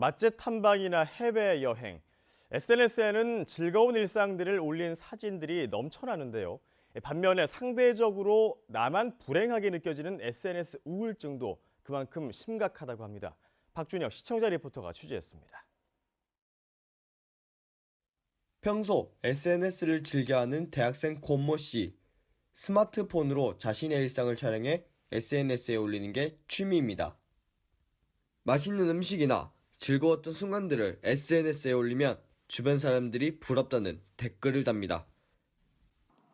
맛집 탐방이나 해외여행, SNS에는 즐거운 일상들을 올린 사진들이 넘쳐나는데요. 반면에 상대적으로 나만 불행하게 느껴지는 SNS 우울증도 그만큼 심각하다고 합니다. 박준혁 시청자 리포터가 취재했습니다. 평소 SNS를 즐겨하는 대학생 권모 씨. 스마트폰으로 자신의 일상을 촬영해 SNS에 올리는 게 취미입니다. 맛있는 음식이나 즐거웠던 순간들을 SNS에 올리면 주변 사람들이 부럽다는 댓글을 답니다.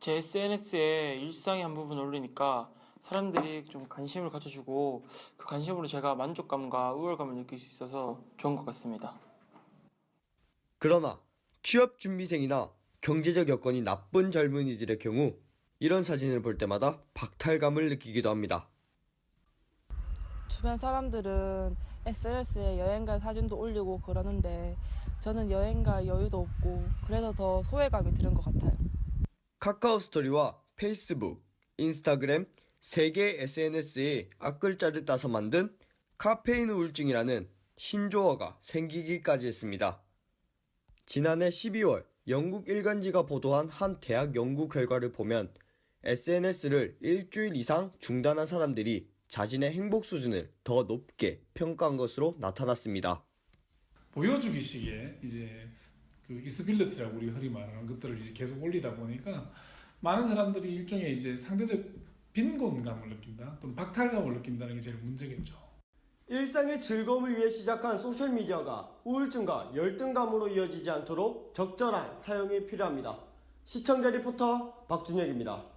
제 SNS에 일상의 한 부분 올리니까 사람들이 좀 관심을 가져주고 그 관심으로 제가 만족감과 우월감을 느낄 수 있어서 좋은 것 같습니다. 그러나 취업 준비생이나 경제적 여건이 나쁜 젊은이들의 경우 이런 사진을 볼 때마다 박탈감을 느끼기도 합니다. 주변 사람들은 SNS에 여행 갈 사진도 올리고 그러는데 저는 여행 갈 여유도 없고 그래서 더 소외감이 드는 것 같아요. 카카오 스토리와 페이스북, 인스타그램 3개 SNS에 앞글자를 따서 만든 카페인 우울증이라는 신조어가 생기기까지 했습니다. 지난해 12월 영국 일간지가 보도한 한 대학 연구 결과를 보면 SNS를 일주일 이상 중단한 사람들이 자신의 행복 수준을 더 높게 평가한 것으로 나타났습니다. 보여주기식의 이제 그 비스빌리티라고 우리 흔히 말하는 것들을 이제 계속 올리다 보니까 많은 사람들이 일종의 이제 상대적 빈곤감을 느낀다 또는 박탈감을 느낀다는 게 제일 문제겠죠. 일상의 즐거움을 위해 시작한 소셜미디어가 우울증과 열등감으로 이어지지 않도록 적절한 사용이 필요합니다. 시청자 리포터 박준혁입니다.